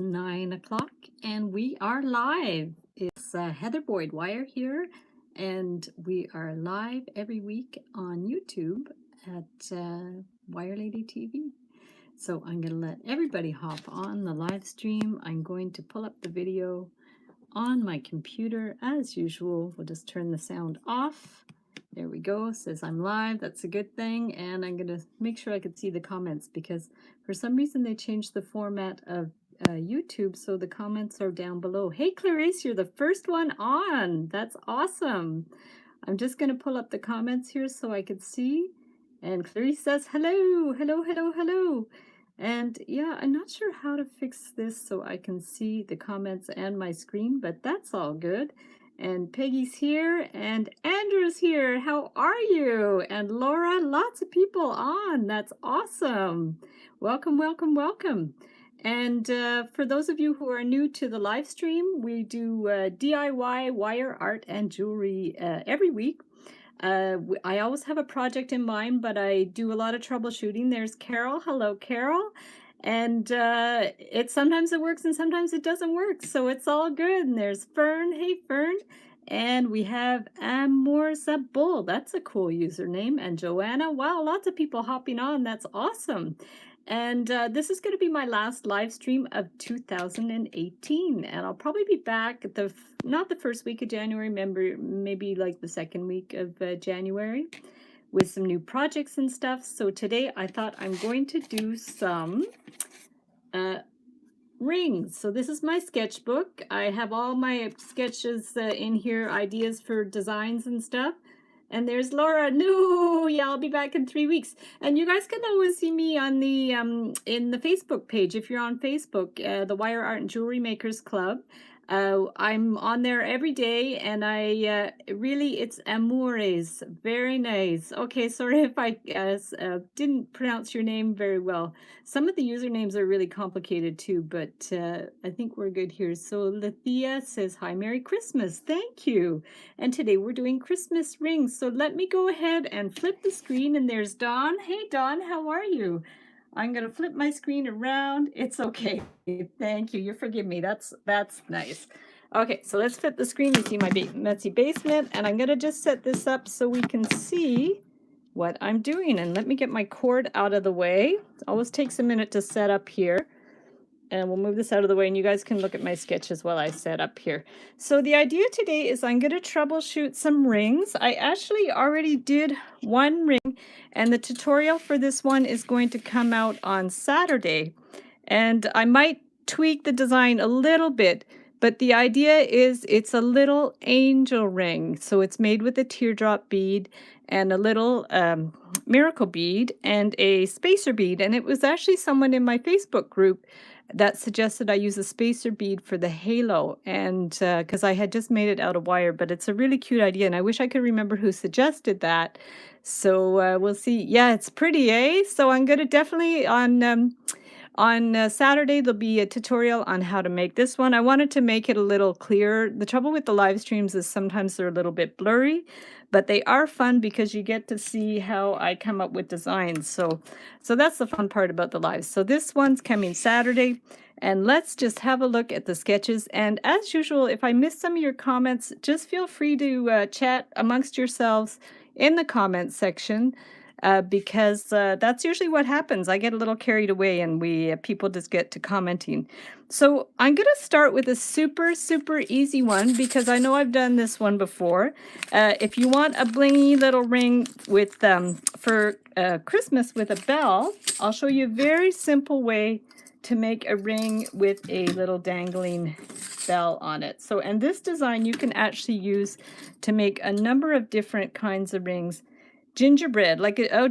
9 o'clock and we are live. It's Heather Boyd Wire here, and we are live every week on YouTube at Wire Lady TV. So I'm going to let everybody hop on the live stream. I'm going to pull up the video on my computer as usual. We'll just turn the sound off. There we go. It says I'm live. That's a good thing. And I'm going to make sure I could see the comments because for some reason they changed the format of YouTube, so the comments are down below. Hey Clarice, you're the first one on. That's awesome. I'm just going to pull up the comments here so I could see. And Clarice says hello, hello, hello, hello. And yeah, I'm not sure how to fix this so I can see the comments and my screen, but that's all good. And Peggy's here, and Andrew's here. How are you? And Laura, lots of people on. That's awesome. Welcome, welcome, welcome. And for those of you who are new to the live stream, we do DIY wire art and jewelry every week. I always have a project in mind, but I do a lot of troubleshooting. There's Carol. Hello, Carol. And sometimes it works and sometimes it doesn't work, so it's all good. And there's Fern. Hey, Fern. And we have Amorzabul. That's a cool username. And Joanna. Wow, lots of people hopping on. That's awesome. And this is going to be my last live stream of 2018. And I'll probably be back at not the first week of January, maybe like the second week of January with some new projects and stuff. So today I thought I'm going to do some rings. So this is my sketchbook. I have all my sketches in here, ideas for designs and stuff. And there's Laura. No, yeah, I'll be back in 3 weeks. And you guys can always see me on the in the Facebook page if you're on Facebook, the Wire Art and Jewelry Makers Club. I'm on there every day, and I it's Amores. Very nice. Okay, sorry if I didn't pronounce your name very well. Some of the usernames are really complicated too, but I think we're good here. So Lethea says, hi, Merry Christmas. Thank you. And today we're doing Christmas rings. So let me go ahead and flip the screen, and there's Dawn. Hey, Dawn, how are you? I'm going to flip my screen around. It's okay. Thank you. You forgive me. That's nice. Okay, so let's flip the screen and see my messy basement. And I'm going to just set this up so we can see what I'm doing. And let me get my cord out of the way. It always takes a minute to set up here. And we'll move this out of the way, and you guys can look at my sketches while I set up here. So the idea today is I'm going to troubleshoot some rings. I actually already did one ring, and the tutorial for this one is going to come out on Saturday. And I might tweak the design a little bit, but the idea is it's a little angel ring. So it's made with a teardrop bead and a little miracle bead and a spacer bead. And it was actually someone in my Facebook group that suggested I use a spacer bead for the halo, and because I had just made it out of wire, but it's a really cute idea, and I wish I could remember who suggested that. So we'll see. Yeah, it's pretty, eh? So I'm going to definitely on Saturday, there'll be a tutorial on how to make this one. I wanted to make it a little clearer. The trouble with the live streams is sometimes they're a little bit blurry, but they are fun because you get to see how I come up with designs. So that's the fun part about the lives. So this one's coming Saturday, and let's just have a look at the sketches. And as usual, if I miss some of your comments, just feel free to chat amongst yourselves in the comments section. Because that's usually what happens. I get a little carried away, and people just get to commenting. So I'm going to start with a super, super easy one because I know I've done this one before. If you want a blingy little ring with for Christmas with a bell, I'll show you a very simple way to make a ring with a little dangling bell on it. So, and this design you can actually use to make a number of different kinds of rings. Gingerbread,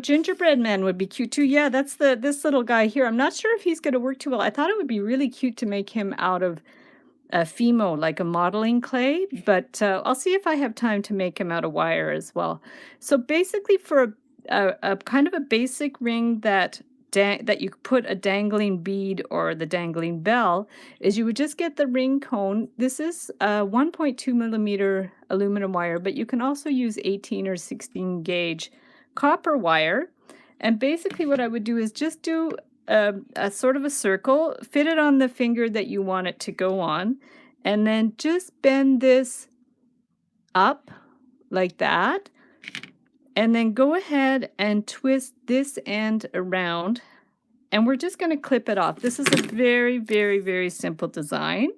gingerbread man would be cute too. Yeah, that's this little guy here. I'm not sure if he's going to work too well. I thought it would be really cute to make him out of Fimo, like a modeling clay, but I'll see if I have time to make him out of wire as well. So basically, for a kind of a basic ring that you put a dangling bead or the dangling bell, is you would just get the ring cone. This is 1.2 millimeter aluminum wire, but you can also use 18 or 16 gauge copper wire. And basically what I would do is just do a sort of a circle, fit it on the finger that you want it to go on, and then just bend this up like that, and then go ahead and twist this end around, and we're just going to clip it off. This is a very, very, very simple design.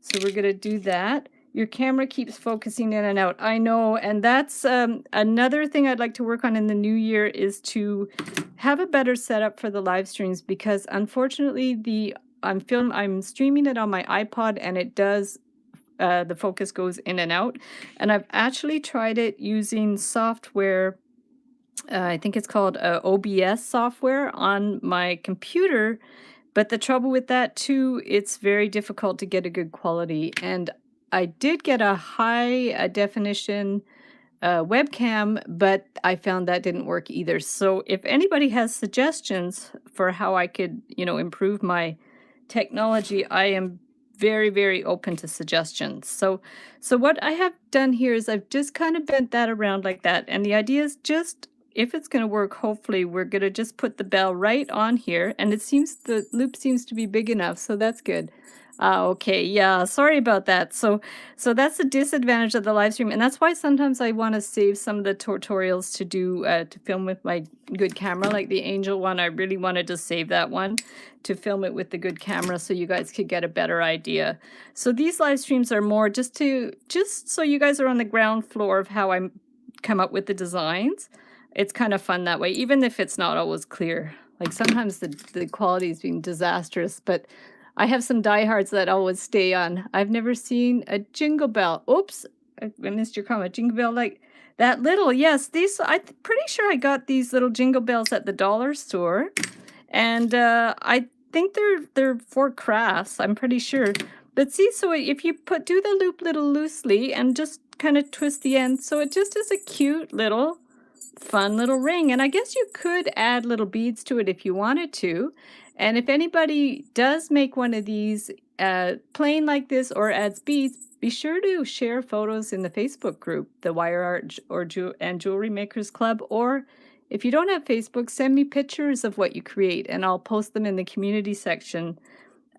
So we're going to do that. Your camera keeps focusing in and out. I know, and that's another thing I'd like to work on in the new year, is to have a better setup for the live streams, because unfortunately I'm streaming it on my iPod, and it does the focus goes in and out. And I've actually tried it using software. I think it's called OBS software on my computer, but the trouble with that too, it's very difficult to get a good quality. And I did get a high definition webcam, but I found that didn't work either. So if anybody has suggestions for how I could, improve my technology, I am very, very open to suggestions. So what I have done here is I've just kind of bent that around like that. And the idea is just, if it's going to work, hopefully we're going to just put the bell right on here, and it seems the loop seems to be big enough, so that's good. Okay, yeah, sorry about that. So that's the disadvantage of the live stream, and that's why sometimes I want to save some of the tutorials to do to film with my good camera, like the Angel one. I really wanted to save that one to film it with the good camera so you guys could get a better idea. So these live streams are more just so you guys are on the ground floor of how I come up with the designs. It's kind of fun that way, even if it's not always clear. Like sometimes the quality is being disastrous, but I have some diehards that always stay on. I've never seen a jingle bell. Oops, I missed your comment. Jingle bell like that little. Yes, these, I'm pretty sure I got these little jingle bells at the dollar store. And I think they're for crafts, I'm pretty sure. But see, so if you do the loop little loosely and just kind of twist the end, so it just is a cute little fun little ring. And I guess you could add little beads to it if you wanted to. And if anybody does make one of these plain like this or adds beads, be sure to share photos in the Facebook group, the Wire Art and Jewelry Makers Club. Or if you don't have Facebook, send me pictures of what you create, and I'll post them in the community section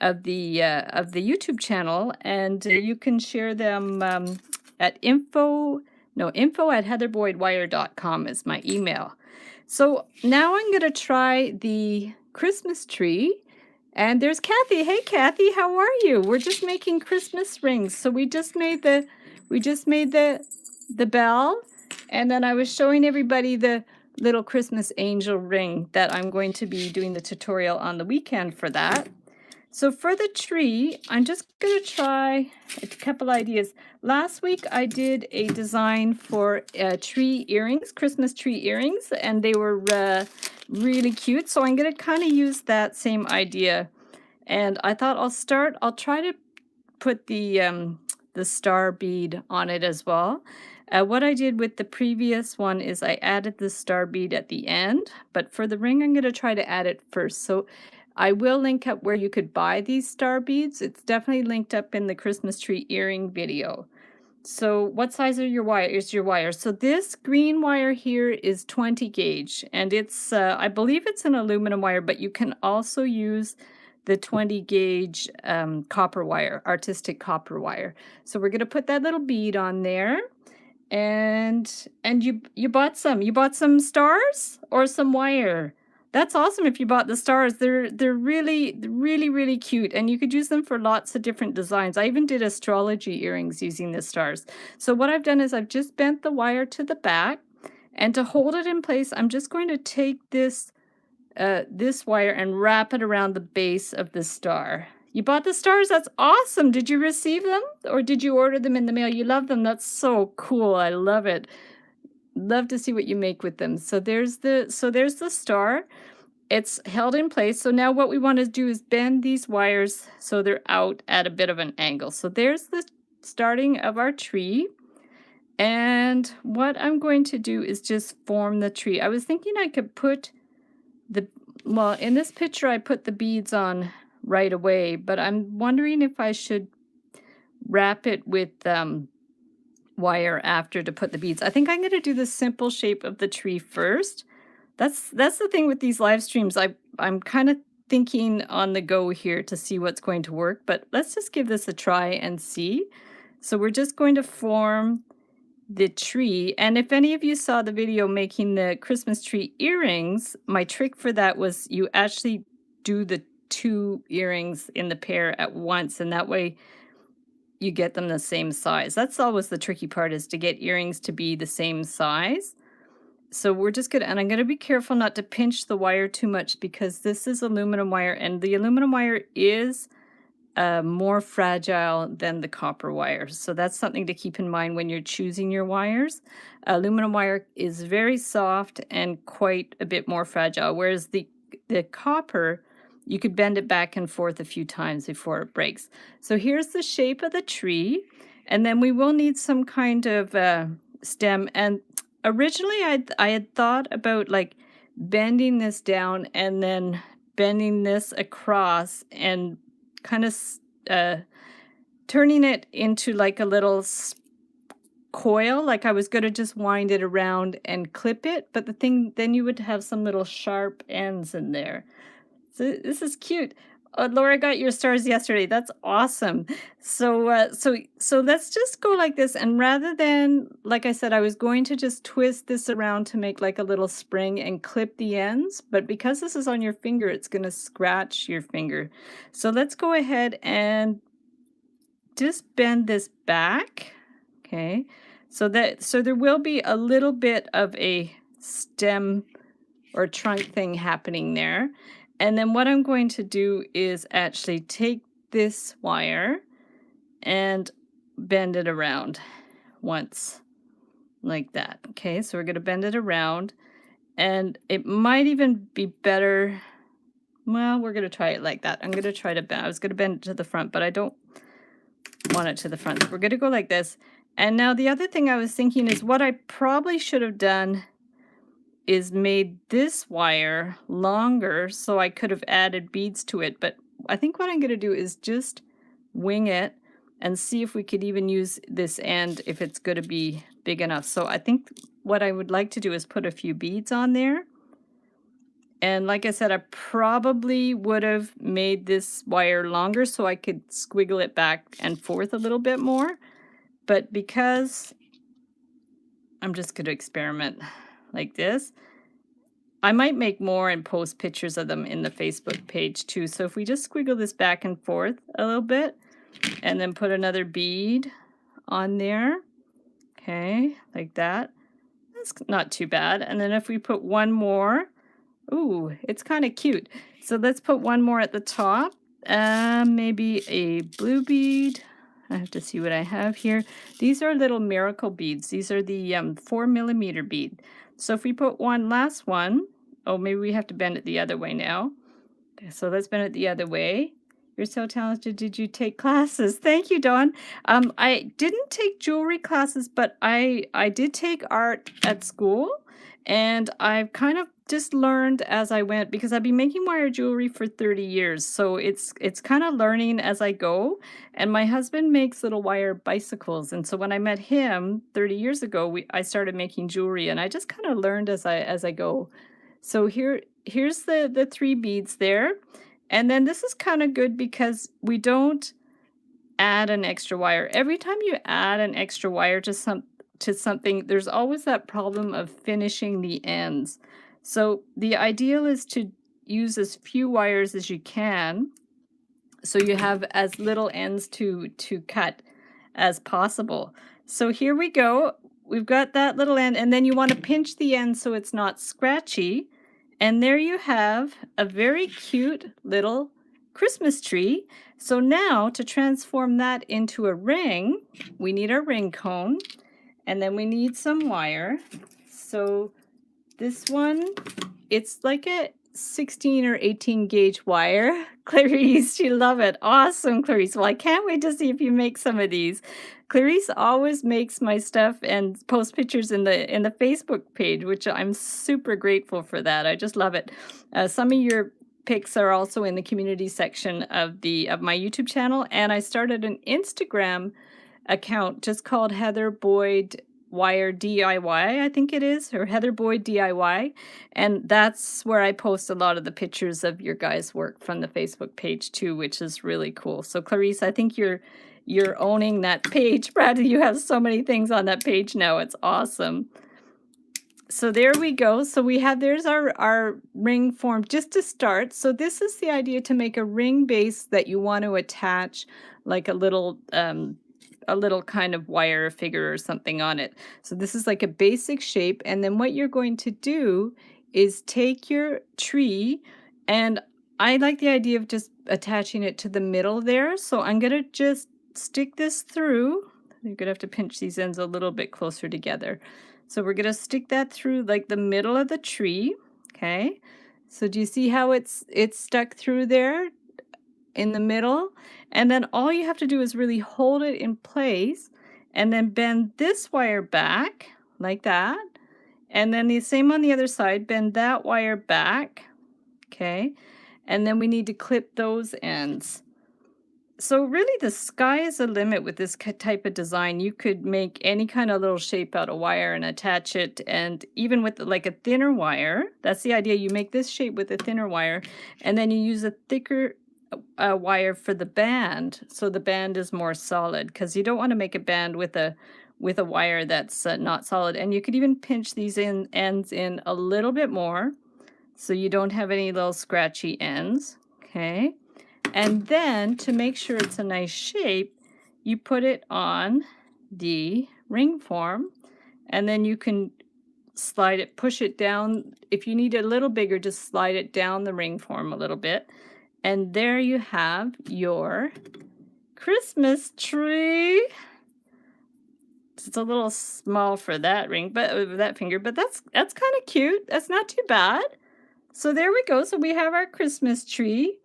of the YouTube channel, and you can share them at info@heatherboydwire.com is my email. So now I'm going to try the Christmas tree. And there's Kathy. Hey Kathy, how are you? We're just making Christmas rings. So we just made the bell, and then I was showing everybody the little Christmas angel ring that I'm going to be doing the tutorial on the weekend for that. So for the tree, I'm just going to try a couple ideas. Last week I did a design for tree earrings, Christmas tree earrings, and they were really cute. So I'm going to kind of use that same idea. And I thought I'll try to put the star bead on it as well. What I did with the previous one is I added the star bead at the end, but for the ring I'm going to try to add it first. So I will link up where you could buy these star beads. It's definitely linked up in the Christmas tree earring video. So what size is your wire? So this green wire here is 20 gauge, and it's I believe it's an aluminum wire, but you can also use the 20 gauge copper wire, artistic copper wire. So we're going to put that little bead on there. And you bought some stars or some wire? That's awesome if you bought the stars. They're really cute, and you could use them for lots of different designs. I even did astrology earrings using the stars. So what I've done is I've just bent the wire to the back, and to hold it in place, I'm just going to take this wire and wrap it around the base of the star. You bought the stars? That's awesome. Did you receive them, or did you order them in the mail? You love them. That's so cool. I love it. Love to see what you make with them. So there's the star. It's held in place. So now what we want to do is bend these wires so they're out at a bit of an angle. So there's the starting of our tree. And what I'm going to do is just form the tree. I was thinking I could put well, in this picture I put the beads on right away, but I'm wondering if I should wrap it with wire after to put the beads. I think I'm going to do the simple shape of the tree first. That's the thing with these live streams. I'm kind of thinking on the go here to see what's going to work, but let's just give this a try and see. So we're just going to form the tree. And if any of you saw the video making the Christmas tree earrings, my trick for that was you actually do the 2 earrings in the pair at once, and that way you get them the same size. That's always the tricky part, is to get earrings to be the same size. So we're just gonna, and I'm gonna be careful not to pinch the wire too much because this is aluminum wire, and the aluminum wire is more fragile than the copper wire. So that's something to keep in mind when you're choosing your wires. Aluminum wire is very soft and quite a bit more fragile, whereas the copper, you could bend it back and forth a few times before it breaks. So here's the shape of the tree, and then we will need some kind of stem. And originally I had thought about like bending this down and then bending this across and kind of turning it into like a little coil, like I was going to just wind it around and clip it, but the thing, then you would have some little sharp ends in there. So this is cute. Laura got your stars yesterday. That's awesome. So so let's just go like this, and rather than, like I said, I was going to just twist this around to make like a little spring and clip the ends, but because this is on your finger, it's going to scratch your finger. So let's go ahead and just bend this back. Okay. So there will be a little bit of a stem or trunk thing happening there. And then what I'm going to do is actually take this wire and bend it around once, like that. Okay, so we're going to bend it around, and it might even be better. Well, we're going to try it like that. I'm going to try to bend. I was going to bend it to the front, but I don't want it to the front. So we're going to go like this. And now the other thing I was thinking is what I probably should have done is made this wire longer so I could have added beads to it. But I think what I'm going to do is just wing it and see if we could even use this end if it's going to be big enough. So I think what I would like to do is put a few beads on there. And like I said, I probably would have made this wire longer so I could squiggle it back and forth a little bit more. But because I'm just going to experiment like this, I might make more and post pictures of them in the Facebook page too. So if we just squiggle this back and forth a little bit and then put another bead on there, okay, like that, that's not too bad. And then if we put one more, ooh, it's kind of cute. So let's put one more at the top, maybe a blue bead. I have to see what I have here. These are little miracle beads. These are the 4mm bead. So if we put one last one, oh, maybe we have to bend it the other way now. So let's bend it the other way. You're so talented. Did you take classes? Thank you, Dawn. I didn't take jewelry classes, but I did take art at school, and I've kind of just learned as I went, because I've been making wire jewelry for 30 years. So it's kind of learning as I go. And my husband makes little wire bicycles. And so when I met him 30 years ago, I started making jewelry, and I just kind of learned as I go. So here's the 3 beads there. And then this is kind of good because we don't add an extra wire. Every time you add an extra wire to something, there's always that problem of finishing the ends. So the ideal is to use as few wires as you can, so you have as little ends to cut as possible. So here we go. We've got that little end, and then you want to pinch the end so it's not scratchy. And there you have a very cute little Christmas tree. So now to transform that into a ring, we need our ring cone, and then we need some wire. So this one, it's like a 16 or 18 gauge wire. Clarice, you love it. Awesome, Clarice. Well, I can't wait to see if you make some of these. Clarice always makes my stuff and posts pictures in the Facebook page, which I'm super grateful for that. I just love it. Some of your pics are also in the community section of my YouTube channel, and I started an Instagram account just called Heather Boyd Wire DIY, I think it is, or Heather Boyd DIY, and that's where I post a lot of the pictures of your guys' work from the Facebook page too, which is really cool. So Clarice, I think you're owning that page. Brad, you have so many things on that page now. It's awesome. So there we go. So there's our ring form just to start. So this is the idea, to make a ring base that you want to attach like a little kind of wire figure or something on it. So this is like a basic shape. And then what you're going to do is take your tree, and I like the idea of just attaching it to the middle there. So I'm going to just stick this through. You're going to have to pinch these ends a little bit closer together. So we're going to stick that through like the middle of the tree. Okay. So do you see how it's stuck through there in the middle? And then all you have to do is really hold it in place and then bend this wire back like that. And then the same on the other side, bend that wire back. Okay. And then we need to clip those ends. So really the sky is the limit with this type of design. You could make any kind of little shape out of wire and attach it, and even with like a thinner wire, that's the idea. You make this shape with a thinner wire, and then you use a thicker wire for the band, so the band is more solid, because you don't want to make a band with a wire that's not solid. And you could even pinch these ends in a little bit more so you don't have any little scratchy ends. Okay. And then to make sure it's a nice shape, you put it on the ring form, and then you can slide it, push it down. If you need it a little bigger, just slide it down the ring form a little bit. And there you have your Christmas tree. It's a little small for that ring, but that finger, but that's kind of cute. That's not too bad. So there we go. So we have our Christmas tree.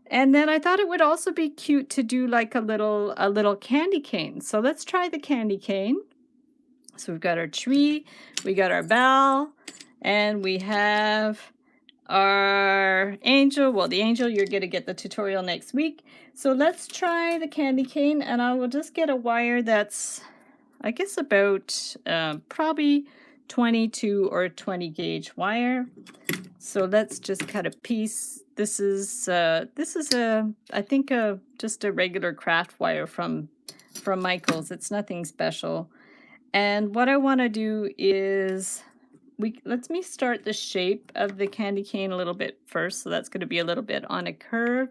And then I thought it would also be cute to do like a little candy cane. So let's try the candy cane. So we've got our tree, we got our bell, and we have our angel. Well, the angel, you're going to get the tutorial next week. So let's try the candy cane, and I will just get a wire that's, I guess, about probably 22 or 20 gauge wire. So let's just cut a piece. This is I think just a regular craft wire from Michael's. It's nothing special. And what I want to do is let me start the shape of the candy cane a little bit first. So that's going to be a little bit on a curve.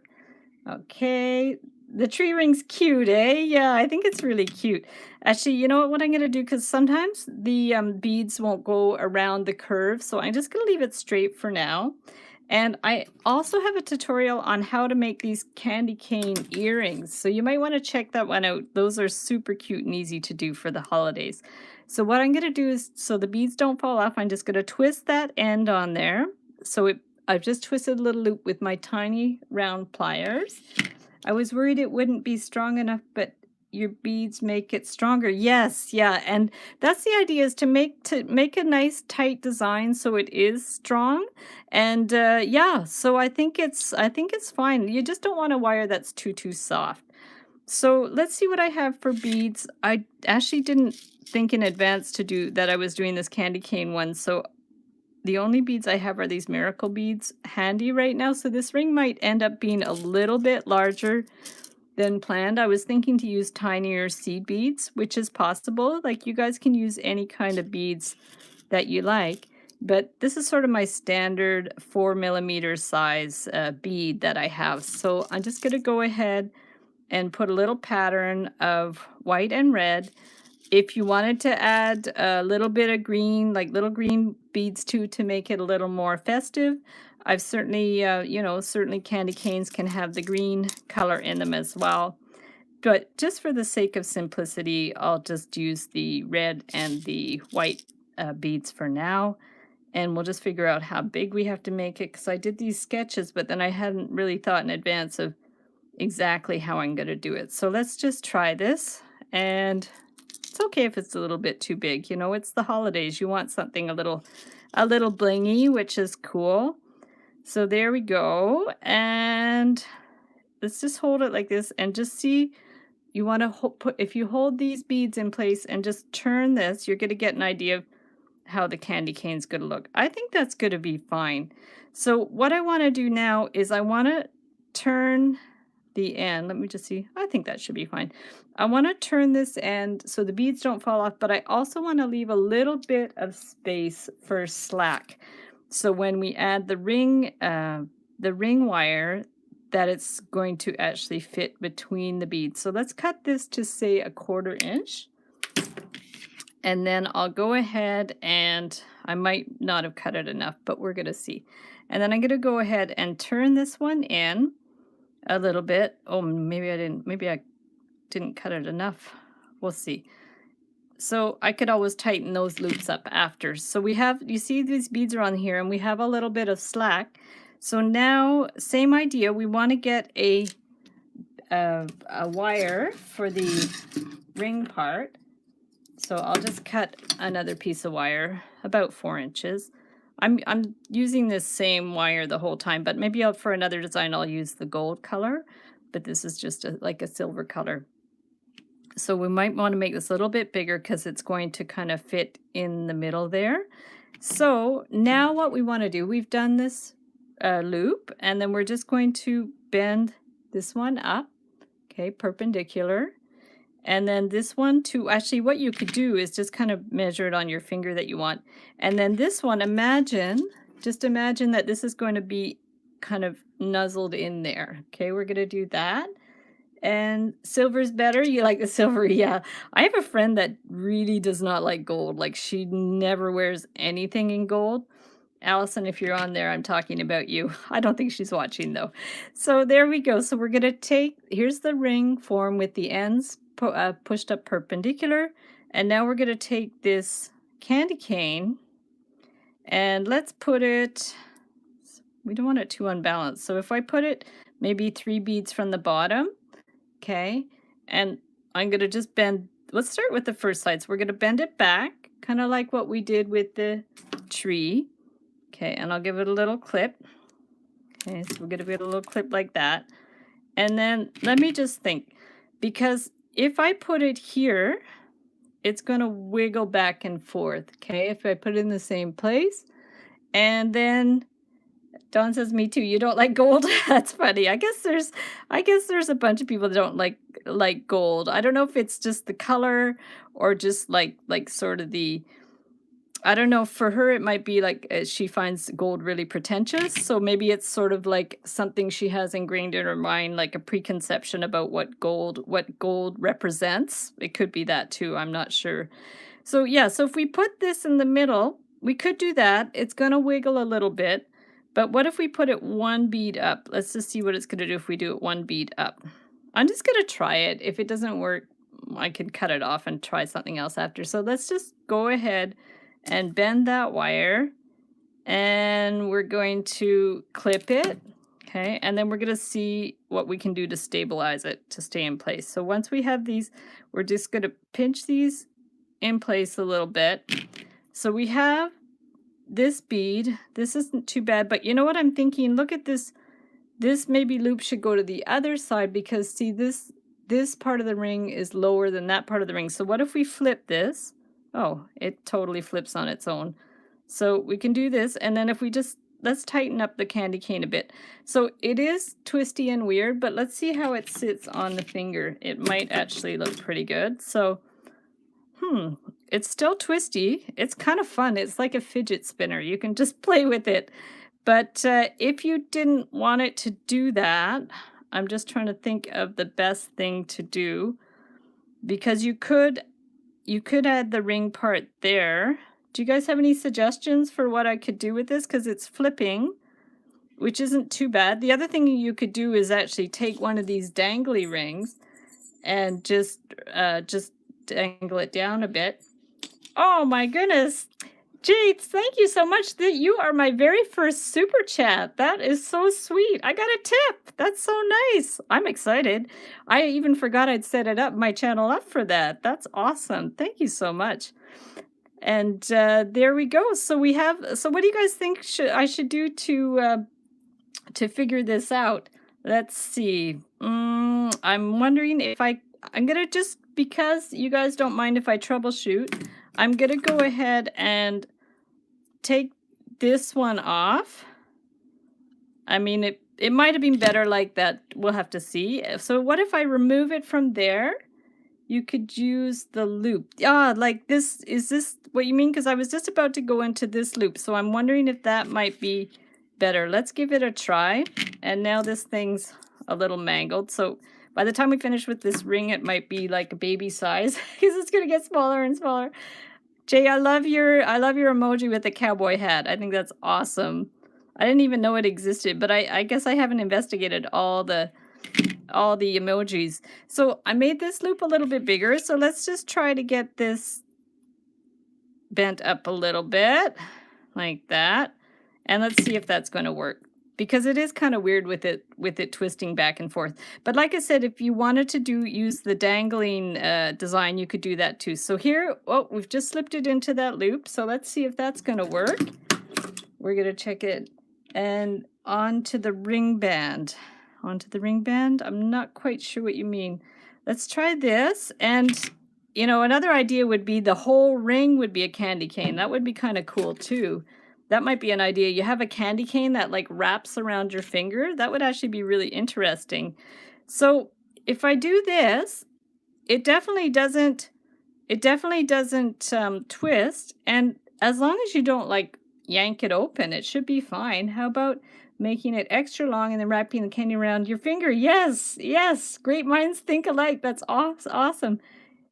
Okay. The tree ring's cute, eh? Yeah, I think it's really cute. Actually, you know what I'm going to do? Because sometimes the beads won't go around the curve. So I'm just going to leave it straight for now. And I also have a tutorial on how to make these candy cane earrings. So you might want to check that one out. Those are super cute and easy to do for the holidays. So what I'm going to do is, so the beads don't fall off, I'm just going to twist that end on there. So I've just twisted a little loop with my tiny round pliers. I was worried it wouldn't be strong enough, but your beads make it stronger. Yes, yeah, and that's the idea, is to make a nice tight design so it is strong. And yeah, so I think it's fine. You just don't want a wire that's too soft. So let's see what I have for beads. I actually didn't think in advance to do that I was doing this candy cane one, so the only beads I have are these miracle beads handy right now. So this ring might end up being a little bit larger than planned. I was thinking to use tinier seed beads, which is possible. Like, you guys can use any kind of beads that you like. But this is sort of my standard 4mm size bead that I have. So I'm just going to go ahead and put a little pattern of white and red. If you wanted to add a little bit of green, like little green beads too, to make it a little more festive, I've certainly, certainly candy canes can have the green color in them as well. But just for the sake of simplicity, I'll just use the red and the white beads for now. And we'll just figure out how big we have to make it, because I did these sketches, but then I hadn't really thought in advance of exactly how I'm going to do it. So let's just try this. And it's okay if it's a little bit too big. You know, it's the holidays. You want something a little blingy, which is cool. So there we go. And let's just hold it like this and just see you want to put, if you hold these beads in place and just turn this, you're going to get an idea of how the candy cane's going to look. I think that's going to be fine. So what I want to do now is I want to turn the end. Let me just see. I think that should be fine. I want to turn this end so the beads don't fall off, but I also want to leave a little bit of space for slack. So when we add the ring wire, that it's going to actually fit between the beads. So let's cut this to say 1/4 inch. And then I'll go ahead and I might not have cut it enough, but we're going to see. And then I'm going to go ahead and turn this one in a little bit. Oh, maybe I didn't cut it enough. We'll see. So I could always tighten those loops up after. So we have, you see these beads are on here and we have a little bit of slack. So now, same idea, we want to get a wire for the ring part. So I'll just cut another piece of wire, about 4 inches. I'm using this same wire the whole time, but maybe for another design I'll use the gold color, but this is just like a silver color. So we might want to make this a little bit bigger because it's going to kind of fit in the middle there. So now what we want to do, we've done this loop, and then we're just going to bend this one up, okay, perpendicular. And then this one too, actually what you could do is just kind of measure it on your finger that you want. And then this one, just imagine that this is going to be kind of nuzzled in there. Okay, we're going to do that. And silver's better. You like the silver? Yeah. I have a friend that really does not like gold. Like she never wears anything in gold. Allison, if you're on there, I'm talking about you. I don't think she's watching though. So there we go. So we're going to take, here's the ring form with the ends pushed up perpendicular. And now we're going to take this candy cane and let's put it, we don't want it too unbalanced. So if I put it maybe 3 beads from the bottom, okay, and I'm going to just bend, let's start with the first side. So we're going to bend it back, kind of like what we did with the tree. Okay, and I'll give it a little clip. Okay, so we're going to get a little clip like that. And then let me just think, because if I put it here, it's going to wiggle back and forth. Okay, if I put it in the same place. And then Dawn says, me too. You don't like gold? That's funny. I guess there's a bunch of people that don't like gold. I don't know if it's just the color or just like sort of the, I don't know, for her it might be like she finds gold really pretentious, so maybe it's sort of like something she has ingrained in her mind, like a preconception about what gold represents. It could be that too, I'm not sure. So yeah, so if we put this in the middle, we could do that. It's going to wiggle a little bit, but what if we put it 1 bead up? Let's just see what it's going to do if we do it 1 bead up. I'm just going to try it. If it doesn't work, I can cut it off and try something else after. So let's just go ahead and bend that wire, and we're going to clip it, okay, and then we're going to see what we can do to stabilize it to stay in place. So once we have these, we're just going to pinch these in place a little bit. So we have this bead. This isn't too bad, but you know what I'm thinking? Look at this. This maybe loop should go to the other side because see, this part of the ring is lower than that part of the ring. So what if we flip this? Oh, it totally flips on its own. So we can do this, and then if we just, let's tighten up the candy cane a bit. So it is twisty and weird, but let's see how it sits on the finger. It might actually look pretty good. So, it's still twisty. It's kind of fun. It's like a fidget spinner. You can just play with it. But if you didn't want it to do that, I'm just trying to think of the best thing to do, because you could add the ring part there. Do you guys have any suggestions for what I could do with this? Because it's flipping, which isn't too bad. The other thing you could do is actually take one of these dangly rings and just dangle it down a bit. Oh my goodness. Jade, thank you so much. You are my very first super chat. That is so sweet. I got a tip. That's so nice. I'm excited. I even forgot I'd set it up, my channel up for that. That's awesome. Thank you so much. And there we go. So we have, so what do you guys think I should do to figure this out? Let's see. I'm wondering if I'm gonna just, because you guys don't mind if I troubleshoot, I'm gonna go ahead and take this one off. I mean, it might have been better like that. We'll have to see. So what if I remove it from there? You could use the loop. Ah, like this. Is this what you mean? Because I was just about to go into this loop. So I'm wondering if that might be better. Let's give it a try. And now this thing's a little mangled. So by the time we finish with this ring, it might be like a baby size because it's going to get smaller and smaller. Jay, I love your emoji with the cowboy hat. I think that's awesome. I didn't even know it existed, but I guess I haven't investigated all the emojis. So I made this loop a little bit bigger. So let's just try to get this bent up a little bit like that. And let's see if that's going to work, because it is kind of weird with it twisting back and forth. But like I said, if you wanted to use the dangling design, you could do that too. So here, oh, we've just slipped it into that loop. So let's see if that's going to work. We're going to check it. And onto the ring band. Onto the ring band? I'm not quite sure what you mean. Let's try this. And, you know, another idea would be the whole ring would be a candy cane. That would be kind of cool too. That might be an idea. You have a candy cane that like wraps around your finger. That would actually be really interesting. So if I do this, it definitely doesn't twist. And as long as you don't like yank it open, it should be fine. How about making it extra long and then wrapping the candy around your finger? Yes, yes, great minds think alike. That's awesome.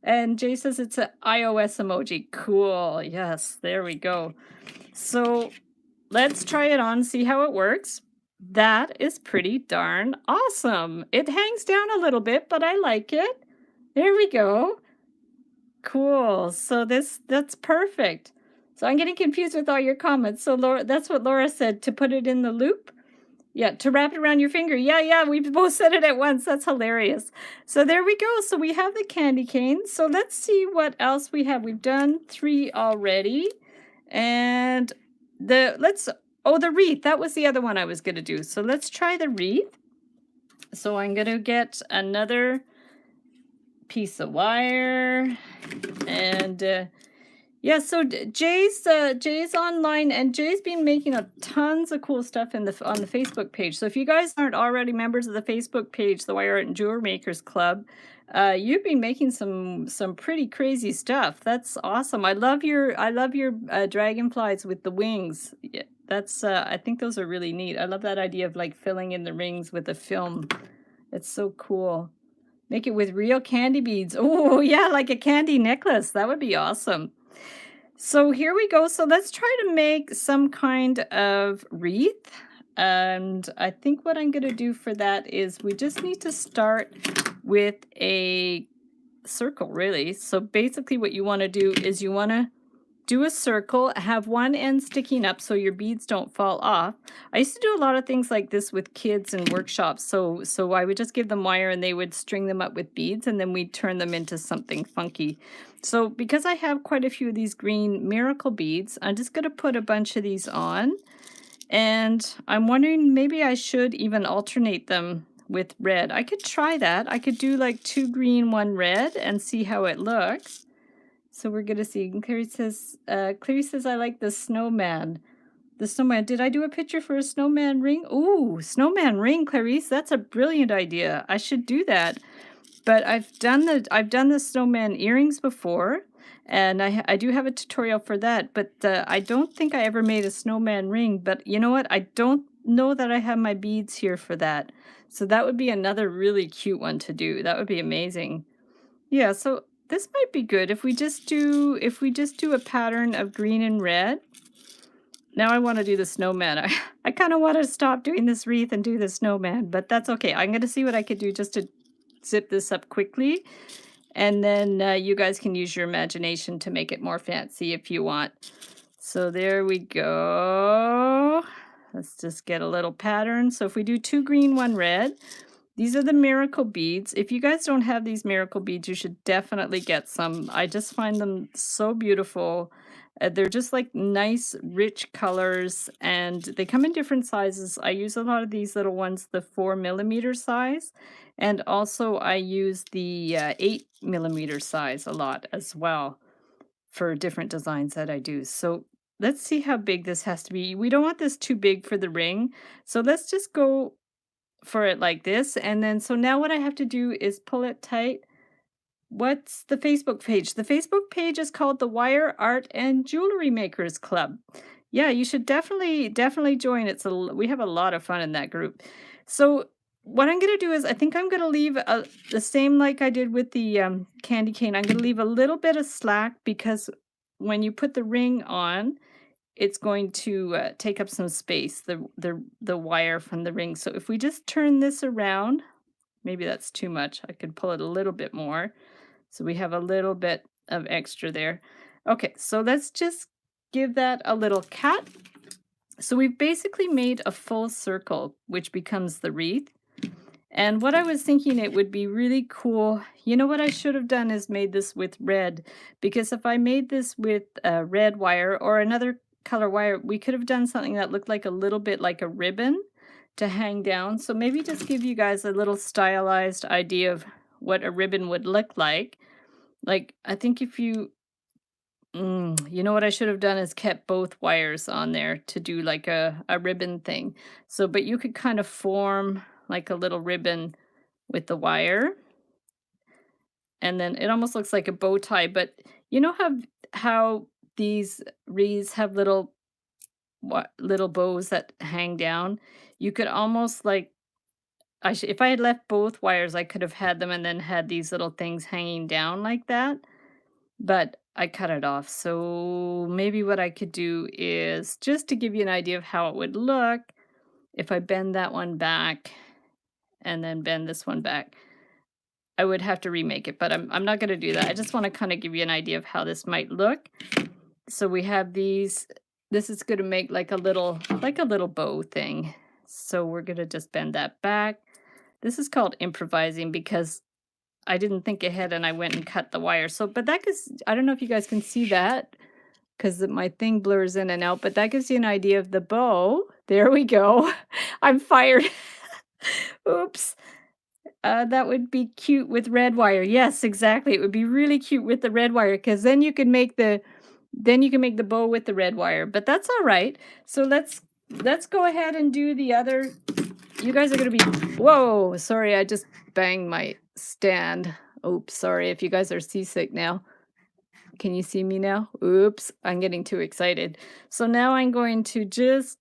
And Jay says it's an iOS emoji. Cool. Yes, there we go. So let's try it on, see how it works. That is pretty darn awesome. It hangs down a little bit, but I like it. There we go. Cool. So that's perfect. So I'm getting confused with all your comments. So Laura, that's what Laura said, to put it in the loop. Yeah, to wrap it around your finger. Yeah, we both said it at once. That's hilarious. So there we go. So we have the candy cane. So let's see what else we have. We've done 3 already. And the wreath. That was the other one I was going to do. So let's try the wreath. So I'm going to get another piece of wire, and yeah, so Jay's online, and Jay's been making tons of cool stuff on the Facebook page. So if you guys aren't already members of the Facebook page, the Wire Art and Jewelry Makers Club, you've been making some pretty crazy stuff. That's awesome. I love your dragonflies with the wings. Yeah, that's I think those are really neat. I love that idea of like filling in the rings with a film. It's so cool. Make it with real candy beads. Oh, yeah, like a candy necklace. That would be awesome. So here we go. So let's try to make some kind of wreath. And I think what I'm going to do for that is we just need to start with a circle, really. So basically what you want to do is you want to do a circle, have one end sticking up so your beads don't fall off. I used to do a lot of things like this with kids in workshops. So I would just give them wire and they would string them up with beads, and then we'd turn them into something funky. So because I have quite a few of these green miracle beads, I'm just going to put a bunch of these on. And I'm wondering, maybe I should even alternate them with red. I could try that. I could do like 2 green, 1 red and see how it looks. So we're going to see. Clary says, I like the snowman. The snowman. Did I do a picture for a snowman ring? Ooh, snowman ring, Clarice. That's a brilliant idea. I should do that. But I've done the snowman earrings before, and I do have a tutorial for that. But I don't think I ever made a snowman ring. But you know what? I don't know that I have my beads here for that. So that would be another really cute one to do. That would be amazing. Yeah. So this might be good if we just do a pattern of green and red. Now I want to do the snowman. I kind of want to stop doing this wreath and do the snowman, but that's okay. I'm going to see what I could do just to zip this up quickly, and then you guys can use your imagination to make it more fancy if you want. So there we go. Let's just get a little pattern. So if we do 2 green, 1 red. These are the miracle beads. If you guys don't have these miracle beads, you should definitely get some. I just find them so beautiful. They're just like nice, rich colors, and they come in different sizes. I use a lot of these little ones, the 4mm size. And also I use the 8mm size a lot as well for different designs that I do. So let's see how big this has to be. We don't want this too big for the ring. So let's just go for it like this. And then, so now what I have to do is pull it tight. What's the Facebook page? The Facebook page is called the Wire Art and Jewelry Makers Club. Yeah, you should definitely join. We have a lot of fun in that group. So what I'm going to do is I think I'm going to leave the same like I did with the candy cane. I'm going to leave a little bit of slack because when you put the ring on, it's going to take up some space, the wire from the ring. So if we just turn this around, maybe that's too much. I could pull it a little bit more. So we have a little bit of extra there. Okay, so let's just give that a little cut. So we've basically made a full circle, which becomes the wreath. And what I was thinking, it would be really cool. You know what I should have done is made this with red, because if I made this with red wire or another color wire, we could have done something that looked like a little bit like a ribbon to hang down. So maybe just give you guys a little stylized idea of what a ribbon would look like. Like, I think if you know what I should have done is kept both wires on there to do like a ribbon thing. So, but you could kind of form like a little ribbon with the wire. And then it almost looks like a bow tie, but you know how these wreaths have little bows that hang down? You could almost like if I had left both wires, I could have had them and then had these little things hanging down like that. But I cut it off. So maybe what I could do is just to give you an idea of how it would look if I bend that one back and then bend this one back. I would have to remake it, but I'm not going to do that. I just want to kind of give you an idea of how this might look. So we have these. This is going to make like a little bow thing. So we're going to just bend that back. This is called improvising because I didn't think ahead and I went and cut the wire. So, but that gives, I don't know if you guys can see that because my thing blurs in and out, but that gives you an idea of the bow. There we go. I'm fired. Oops. That would be cute with red wire. Yes, exactly. It would be really cute with the red wire because then you can make the bow with the red wire. But that's all right. So let's go ahead and do the other. You guys are going to be, whoa, sorry, I just banged my stand. Oops, sorry if you guys are seasick now. Can you see me now? Oops, I'm getting too excited. So now I'm going to just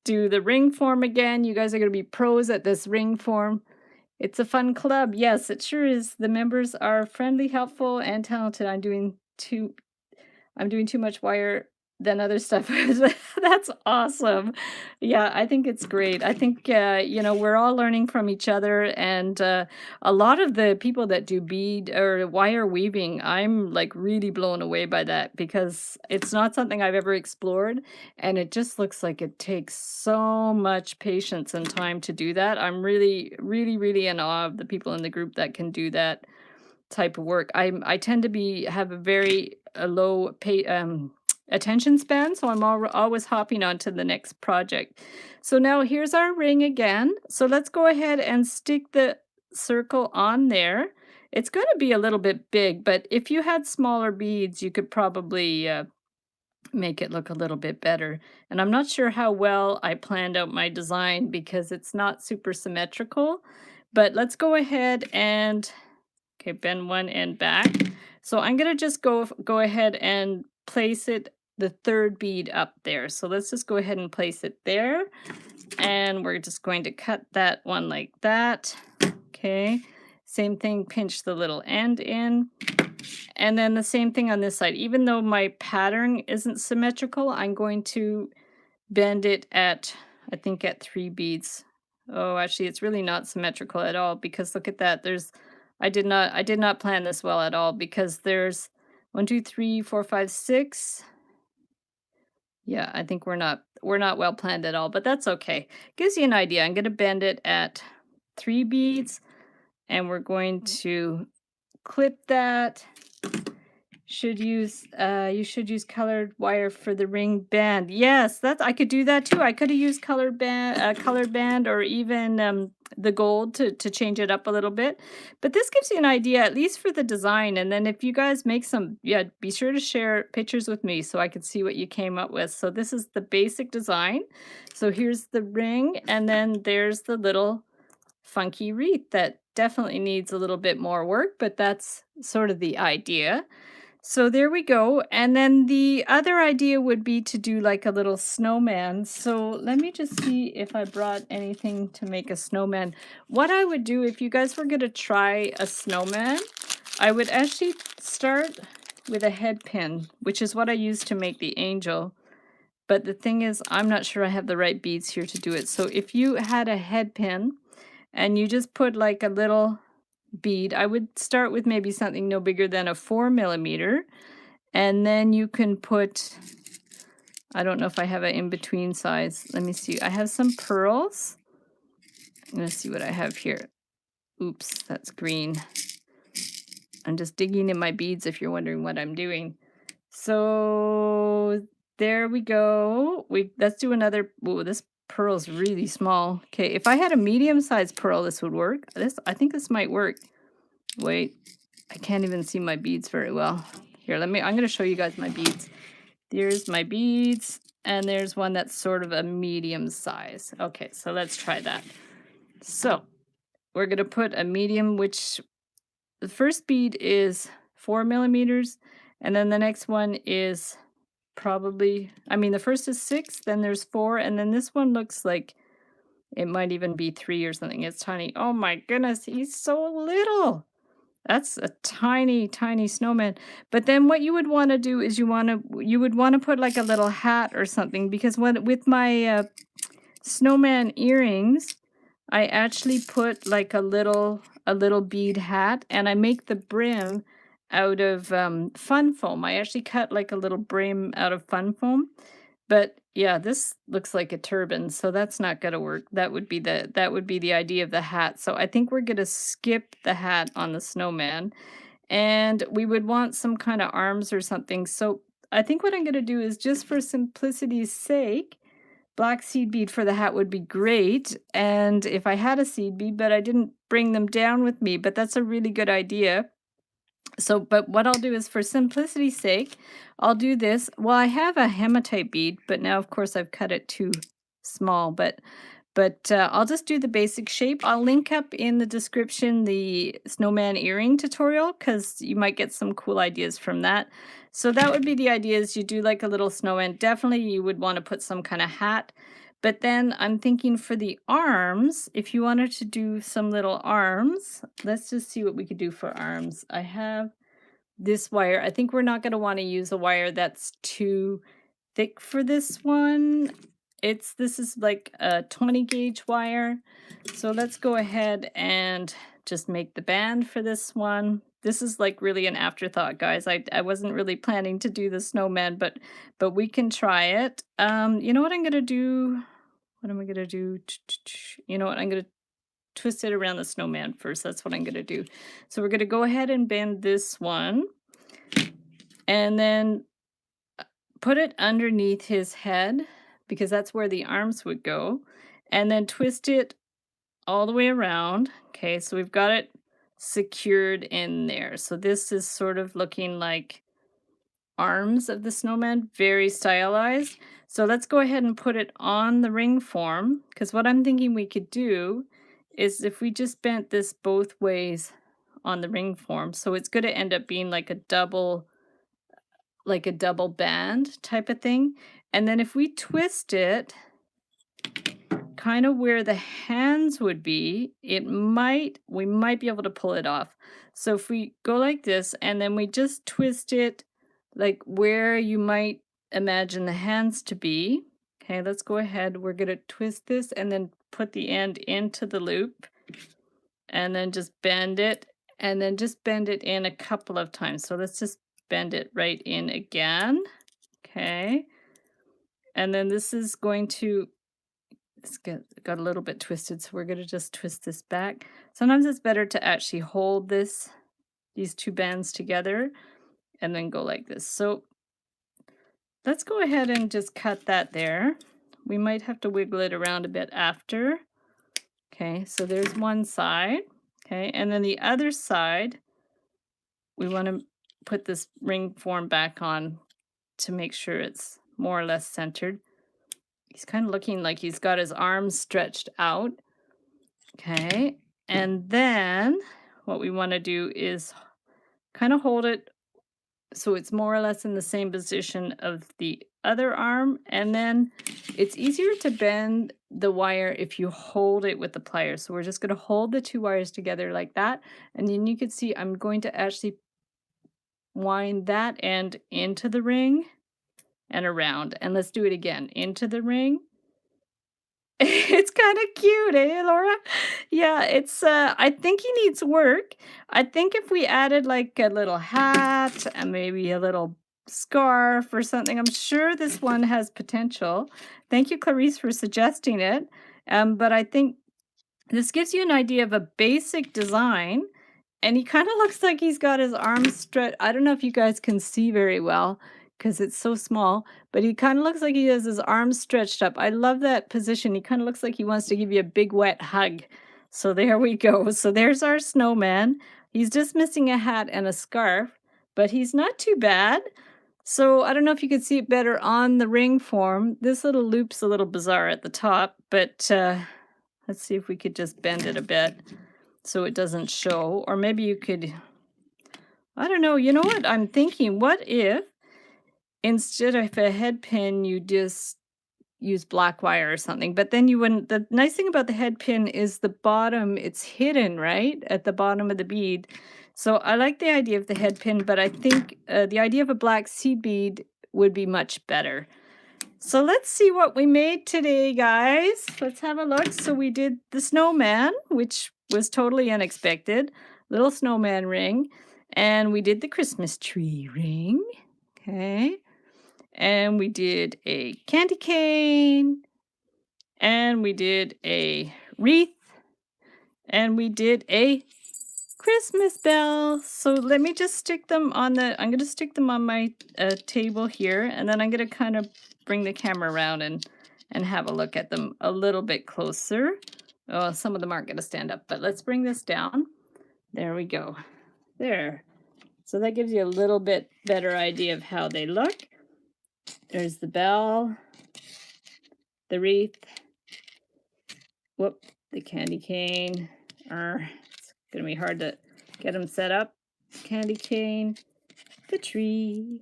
do the ring form again. You guys are going to be pros at this ring form. It's a fun club. Yes, it sure is. The members are friendly, helpful, and talented. I'm doing too much wire than other stuff. That's awesome. Yeah, I think it's great. I think, we're all learning from each other. And a lot of the people that do bead or wire weaving, I'm like really blown away by that because it's not something I've ever explored. And it just looks like it takes so much patience and time to do that. I'm really, really, really in awe of the people in the group that can do that type of work. I tend to have a very low attention span, so I'm always hopping on to the next project. So now here's our ring again. So let's go ahead and stick the circle on there. It's going to be a little bit big, but if you had smaller beads, you could probably make it look a little bit better. And I'm not sure how well I planned out my design because it's not super symmetrical, but let's go ahead and bend one end back. So I'm going to just go ahead and place the third bead up there. So let's just go ahead and place it there. And we're just going to cut that one like that. Okay. Same thing, pinch the little end in. And then the same thing on this side. Even though my pattern isn't symmetrical, I'm going to bend it at, I think at 3 beads. Oh, actually, it's really not symmetrical at all because look at that. I did not plan this well at all because there's 1, 2, 3, 4, 5, 6. Yeah, I think we're not well planned at all, but that's okay. Gives you an idea. I'm going to bend it at 3 beads and we're going to clip that. You should use colored wire for the ring band. Yes, I could do that too. I could have used colored band or even the gold to change it up a little bit. But this gives you an idea, at least for the design. And then if you guys make some, yeah, be sure to share pictures with me so I can see what you came up with. So this is the basic design. So here's the ring, and then there's the little funky wreath that definitely needs a little bit more work, but that's sort of the idea. So there we go. And then the other idea would be to do like a little snowman. So let me just see if I brought anything to make a snowman. What I would do if you guys were going to try a snowman, I would actually start with a head pin, which is what I use to make the angel. But the thing is, I'm not sure I have the right beads here to do it. So if you had a head pin and you just put like a little bead, I would start with maybe something no bigger than a 4 millimeter, and then you can put, I don't know if I have an in-between size. Let me see. I have some pearls. I'm gonna see what I have here. Oops, that's green. I'm just digging in my beads if you're wondering what I'm doing. So there we go. Let's do another. Ooh, this pearl's really small. Okay, if I had a medium-sized pearl, this would work. I think this might work. Wait, I can't even see my beads very well. Here, I'm going to show you guys my beads. There's my beads, and there's one that's sort of a medium size. Okay, so let's try that. So we're going to put a medium, which the first bead is 4 millimeters, and then the next one is probably, the first is 6, then there's 4, and then this one looks like it might even be 3 or something. It's tiny. Oh my goodness, he's so little. That's a tiny, tiny snowman. But then what you would want to do is you would want to put like a little hat or something, because with my snowman earrings, I actually put like a little bead hat, and I make the brim out of fun foam. I actually cut like a little brim out of fun foam. But yeah, this looks like a turban, so that's not gonna work. That would be the idea of the hat. So I think we're gonna skip the hat on the snowman, and we would want some kind of arms or something. So I think what I'm gonna do is, just for simplicity's sake, black seed bead for the hat would be great. And if I had a seed bead, but I didn't bring them down with me, but that's a really good idea. So, but what I'll do is, for simplicity's sake, I'll do this. Well, I have a hematite bead, but now, of course, I've cut it too small. But I'll just do the basic shape. I'll link up in the description the snowman earring tutorial, because you might get some cool ideas from that. So that would be the idea, is you do like a little snowman. Definitely you would want to put some kind of hat. But then I'm thinking for the arms, if you wanted to do some little arms, let's just see what we could do for arms. I have this wire. I think we're not going to want to use a wire that's too thick for this one. This is like a 20 gauge wire. So let's go ahead and just make the band for this one. This is like really an afterthought, guys. I wasn't really planning to do the snowman, but we can try it. You know what I'm gonna do? What am I gonna do? You know what? I'm gonna twist it around the snowman first. That's what I'm gonna do. So we're gonna go ahead and bend this one, and then put it underneath his head, because that's where the arms would go, and then twist it all the way around. Okay, so we've got it secured in there. So this is sort of looking like arms of the snowman, very stylized. So let's go ahead and put it on the ring form, because what I'm thinking we could do is, if we just bent this both ways on the ring form, so it's going to end up being like a double band type of thing. And then if we twist it kind of where the hands would be, we might be able to pull it off. So if we go like this, and then we just twist it like where you might imagine the hands to be. Okay, let's go ahead. We're going to twist this and then put the end into the loop, and then just bend it, and then just bend it in a couple of times. So let's just bend it right in again. Okay. And then this is going to, it's got a little bit twisted, so we're going to just twist this back. Sometimes it's better to actually hold these two bands together and then go like this. So let's go ahead and just cut that there. We might have to wiggle it around a bit after. Okay, so there's one side. Okay, and then the other side, we want to put this ring form back on to make sure it's more or less centered. He's kind of looking like he's got his arms stretched out. Okay, and then what we want to do is kind of hold it so it's more or less in the same position of the other arm, and then it's easier to bend the wire if you hold it with the pliers. So we're just going to hold the two wires together like that, and then you can see I'm going to actually wind that end into the ring and around. And let's do it again. Into the ring. It's kind of cute, eh, Laura? Yeah, it's I think he needs work. I think if we added like a little hat and maybe a little scarf or something, I'm sure this one has potential. Thank you, Clarice, for suggesting it. But I think this gives you an idea of a basic design, and he kinda looks like he's got his arms stretched. I don't know if you guys can see very well because it's so small, but he kinda looks like he has his arms stretched up. I love that position. He kinda looks like he wants to give you a big wet hug. So there we go. So there's our snowman. He's just missing a hat and a scarf, but he's not too bad. So I don't know if you could see it better on the ring form. This little loop's a little bizarre at the top, but, let's see if we could just bend it a bit so it doesn't show. Or maybe you could, I don't know, you know what I'm thinking? What if instead of a head pin, you just use black wire or something? But then you wouldn't. The nice thing about the head pin is the bottom, it's hidden, right? At the bottom of the bead. So I like the idea of the head pin, but I think the idea of a black seed bead would be much better. So let's see what we made today, guys. Let's have a look. So we did the snowman, which was totally unexpected. Little snowman ring. And we did the Christmas tree ring. Okay. And we did a candy cane. And we did a wreath. And we did a Christmas bell. So let me just stick them on the, I'm going to stick them on my table here, and then I'm going to kind of bring the camera around and have a look at them a little bit closer. Oh, some of them aren't going to stand up, but let's bring this down. There we go. There. So that gives you a little bit better idea of how they look. There's the bell, the wreath, whoop, the candy cane. It's going to be hard to get them set up. Candy cane, the tree.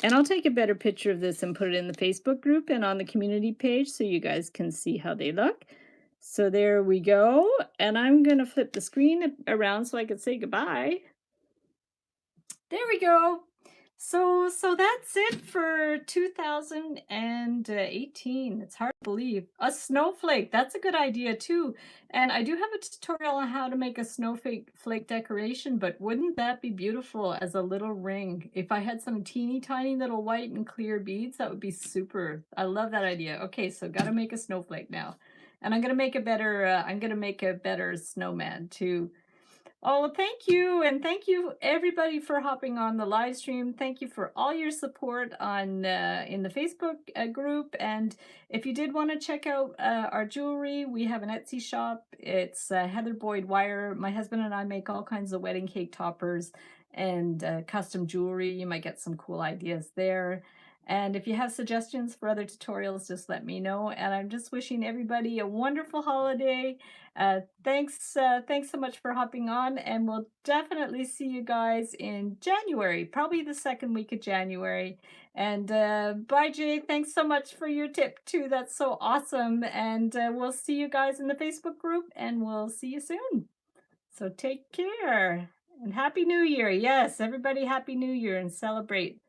And I'll take a better picture of this and put it in the Facebook group and on the community page so you guys can see how they look. So there we go. And I'm going to flip the screen around so I can say goodbye. There we go. So that's it for 2018. It's hard to believe. A snowflake, that's a good idea too. And I do have a tutorial on how to make a snowflake decoration, but wouldn't that be beautiful as a little ring? If I had some teeny tiny little white and clear beads, that would be super. I love that idea. Okay, so got to make a snowflake now. And I'm going to make a better snowman too. Oh, well, thank you. And thank you everybody for hopping on the live stream. Thank you for all your support on in the Facebook group. And if you did want to check out our jewelry, we have an Etsy shop. It's Heather Boyd Wire. My husband and I make all kinds of wedding cake toppers and custom jewelry. You might get some cool ideas there. And if you have suggestions for other tutorials, just let me know. And I'm just wishing everybody a wonderful holiday. Thanks so much for hopping on, and we'll definitely see you guys in January, probably the second week of January. And bye, Jay. Thanks so much for your tip too. That's so awesome. And we'll see you guys in the Facebook group, and we'll see you soon. So take care and Happy New Year. Yes, everybody, Happy New Year, and celebrate